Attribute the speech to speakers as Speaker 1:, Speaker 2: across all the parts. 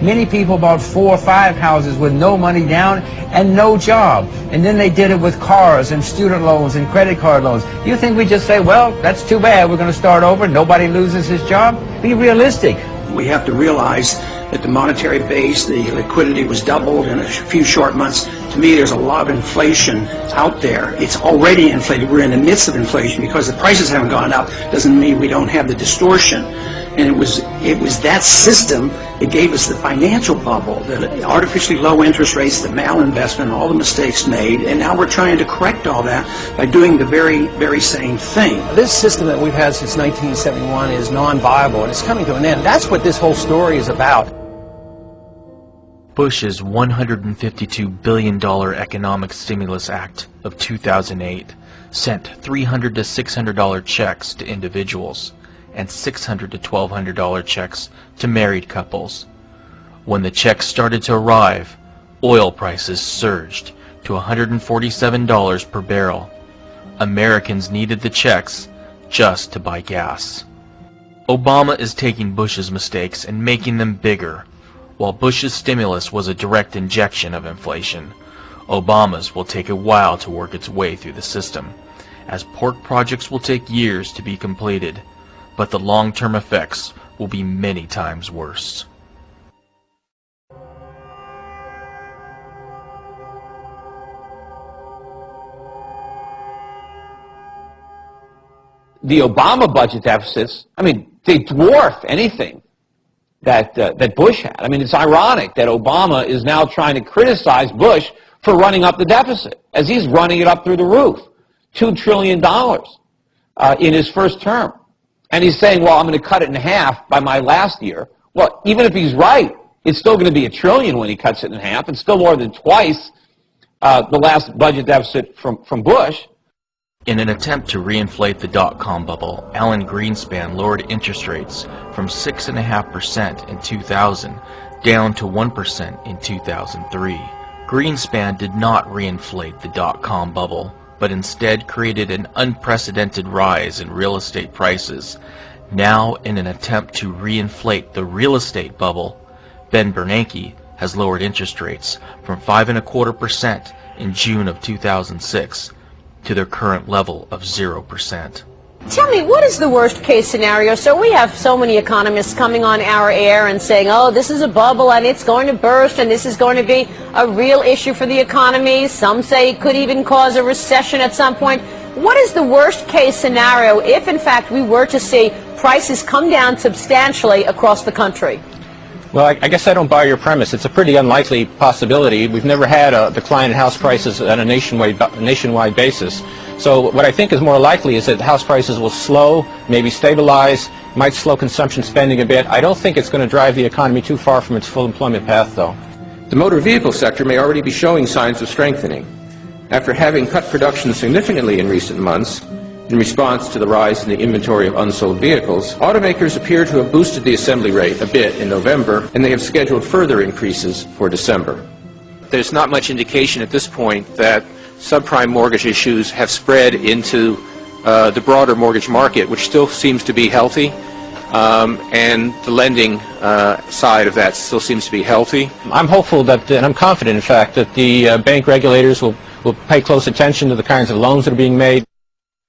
Speaker 1: Many people bought 4 or 5 houses with no money down and no job. And then they did it with cars and student loans and credit card loans. You think we just say, well, that's too bad, we're going to start over, nobody loses his job? Be realistic.
Speaker 2: We have to realize that the monetary base, the liquidity was doubled in a few short months. To me, there's a lot of inflation out there. It's already inflated. We're in the midst of inflation. Because the prices haven't gone up doesn't mean we don't have the distortion. And it was that system that gave us the financial bubble, the artificially low interest rates, the malinvestment, all the mistakes made, and now we're trying to correct all that by doing the very, very same thing.
Speaker 3: This system that we've had since 1971 is non-viable, and it's coming to an end. That's what this whole story is about.
Speaker 4: Bush's $152 billion Economic Stimulus Act of 2008 sent $300 to $600 checks to individuals and $600 to $1,200 checks to married couples. When the checks started to arrive, oil prices surged to $147 per barrel. Americans needed the checks just to buy gas. Obama is taking Bush's mistakes and making them bigger. While Bush's stimulus was a direct injection of inflation, Obama's will take a while to work its way through the system, as pork projects will take years to be completed, but the long-term effects will be many times worse.
Speaker 5: The Obama budget deficits, I mean, they dwarf anything that Bush had. I mean, it's ironic that Obama is now trying to criticize Bush for running up the deficit, as he's running it up through the roof, $2 trillion in his first term. And he's saying, well, I'm going to cut it in half by my last year. Well, even if he's right, it's still going to be $1 trillion when he cuts it in half. It's still more than twice the last budget deficit from Bush.
Speaker 4: In an attempt to reinflate the dot-com bubble, Alan Greenspan lowered interest rates from 6.5% in 2000 down to 1% in 2003. Greenspan did not reinflate the dot-com bubble, but instead created an unprecedented rise in real estate prices. Now, in an attempt to reinflate the real estate bubble, Ben Bernanke has lowered interest rates from 5.25% in June of 2006 to their current level of 0%.
Speaker 6: Tell me, what is the worst case scenario? So we have so many economists coming on our air and saying, oh, this is a bubble and it's going to burst and this is going to be a real issue for the economy. Some say it could even cause a recession at some point. What is the worst case scenario if, in fact, we were to see prices come down substantially across the country?
Speaker 3: Well, I guess I don't buy your premise. It's a pretty unlikely possibility. We've never had a decline in house prices on a nationwide basis. So what I think is more likely is that house prices will slow, maybe stabilize, might slow consumption spending a bit. I don't think it's going to drive the economy too far from its full employment path, though.
Speaker 7: The motor vehicle sector may already be showing signs of strengthening. After having cut production significantly in recent months, in response to the rise in the inventory of unsold vehicles, automakers appear to have boosted the assembly rate a bit in November, and they have scheduled further increases for December. There's not much indication at this point that subprime mortgage issues have spread into the broader mortgage market, which still seems to be healthy, and the lending side of that still seems to be healthy.
Speaker 3: I'm hopeful that, and I'm confident, in fact, that the bank regulators will pay close attention to the kinds of loans that are being made.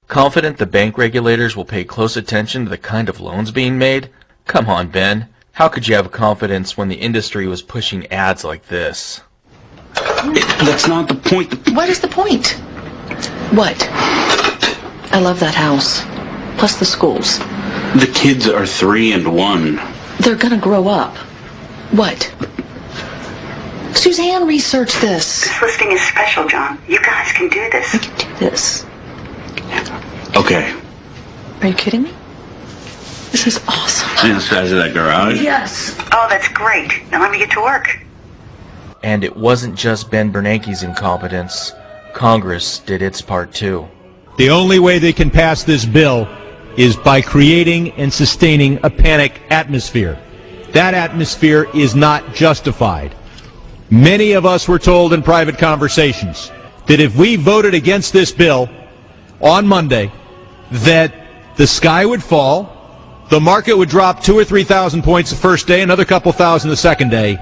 Speaker 4: Confident the bank regulators will pay close attention to the kind of loans being made? Come on, Ben. How could you have confidence when the industry was pushing ads like this?
Speaker 2: That's not the point.
Speaker 8: What is the point? What? I love that house. Plus the schools.
Speaker 9: The kids are 3 and 1.
Speaker 8: They're gonna grow up. What? Suzanne researched this.
Speaker 10: This listing is special, John. You guys can do this.
Speaker 8: We can do this.
Speaker 9: Okay.
Speaker 8: Are you kidding me? This is awesome.
Speaker 9: See the size of that garage?
Speaker 8: Yes.
Speaker 10: Oh, that's great. Now let me get to work.
Speaker 4: And it wasn't just Ben Bernanke's incompetence. Congress did its part too.
Speaker 11: The only way they can pass this bill is by creating and sustaining a panic atmosphere. That atmosphere is not justified. Many of us were told in private conversations that if we voted against this bill on Monday, that the sky would fall, the market would drop 2,000 or 3,000 points the first day, another couple thousand the second day,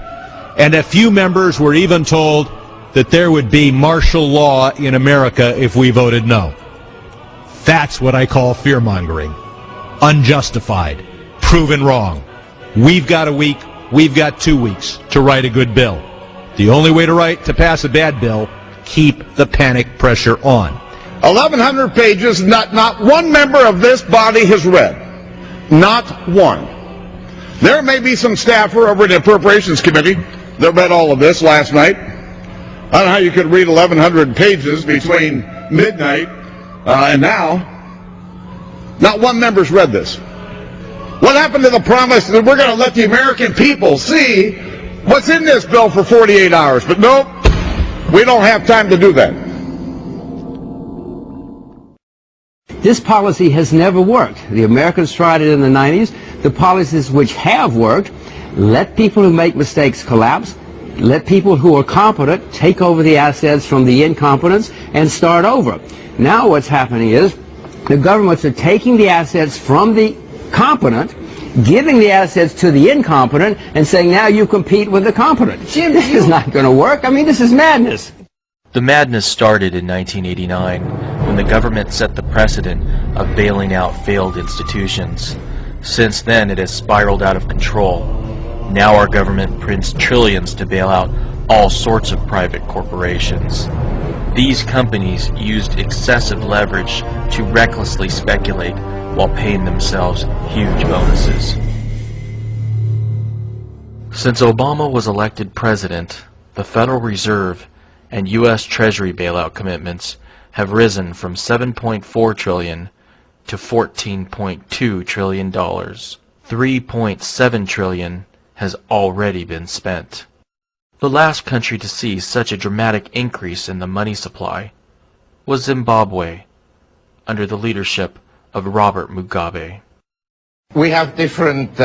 Speaker 11: and a few members were even told that there would be martial law in America if we voted no. That's what I call fear-mongering. Unjustified. Proven wrong. We've got a week, we've got 2 weeks to write a good bill. The only way to pass a bad bill, keep the panic pressure on.
Speaker 12: 1,100 pages, not one member of this body has read. Not one. There may be some staffer over at the Appropriations Committee that read all of this last night. I don't know how you could read 1,100 pages between midnight and now. Not one member's read this. What happened to the promise that we're going to let the American people see what's in this bill for 48 hours? But nope, we don't have time to do that.
Speaker 1: This policy has never worked. The Americans tried it in the 90s. The policies which have worked, let people who make mistakes collapse, let people who are competent take over the assets from the incompetents and start over. Now what's happening is the governments are taking the assets from the competent, giving the assets to the incompetent, and saying, now you compete with the competent. This is not going to work. I mean, this is madness.
Speaker 4: The madness started in 1989 when the government set the precedent of bailing out failed institutions. Since then, it has spiraled out of control. Now our government prints trillions to bail out all sorts of private corporations. These companies used excessive leverage to recklessly speculate while paying themselves huge bonuses. Since Obama was elected president, the Federal Reserve and U.S. Treasury bailout commitments have risen from $7.4 trillion to $14.2 trillion. $3.7 trillion has already been spent. The last country to see such a dramatic increase in the money supply was Zimbabwe, under the leadership of Robert Mugabe.
Speaker 13: We have different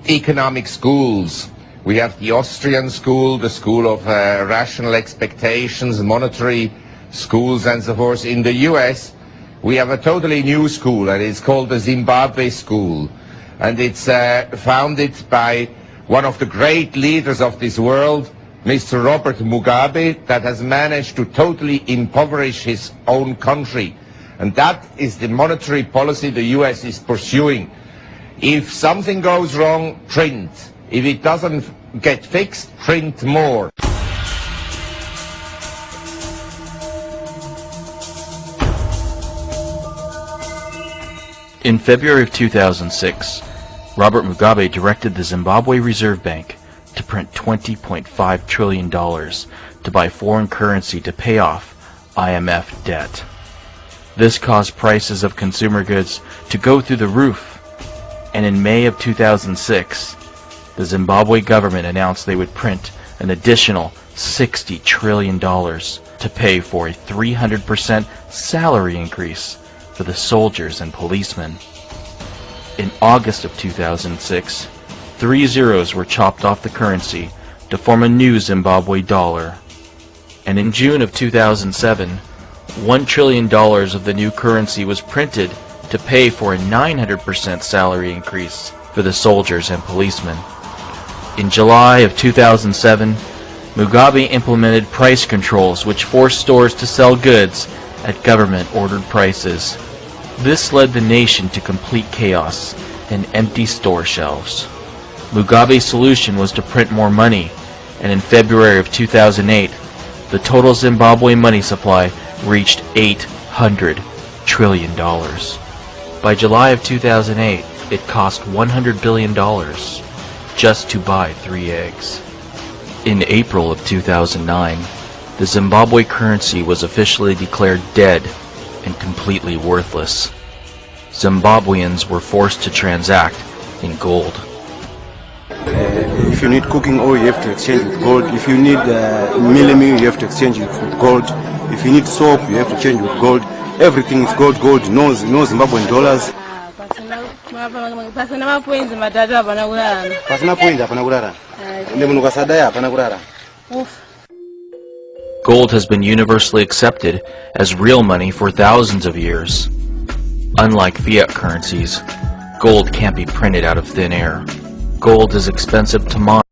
Speaker 13: economic schools. We have the Austrian school, the school of rational expectations, monetary schools and so forth. In the US, we have a totally new school, and it's called the Zimbabwe School. And it's founded by one of the great leaders of this world, Mr. Robert Mugabe, that has managed to totally impoverish his own country. And that is the monetary policy the US is pursuing. If something goes wrong, print. If it doesn't get fixed, print more.
Speaker 4: In February of 2006, Robert Mugabe directed the Zimbabwe Reserve Bank to print $20.5 trillion to buy foreign currency to pay off IMF debt. This caused prices of consumer goods to go through the roof, and in May of 2006, the Zimbabwe government announced they would print an additional $60 trillion to pay for a 300% salary increase for the soldiers and policemen. In August of 2006, 3 zeros were chopped off the currency to form a new Zimbabwe dollar. And in June of 2007, $1 trillion of the new currency was printed to pay for a 900% salary increase for the soldiers and policemen. In July of 2007, Mugabe implemented price controls which forced stores to sell goods at government-ordered prices. This led the nation to complete chaos and empty store shelves. Mugabe's solution was to print more money, and in February of 2008, the total Zimbabwe money supply reached $800 trillion. By July of 2008, it cost $100 billion just to buy 3 eggs. In April of 2009, the Zimbabwe currency was officially declared dead and completely worthless. Zimbabweans were forced to transact in gold.
Speaker 14: If you need cooking oil, you have to exchange with gold. If you need mealie, you have to exchange it with gold. If you need soap, you have to change with gold. Everything is gold, gold, no Zimbabwean dollars.
Speaker 4: Gold has been universally accepted as real money for thousands of years. Unlike fiat currencies, Gold can't be printed out of thin air. Gold is expensive to mine.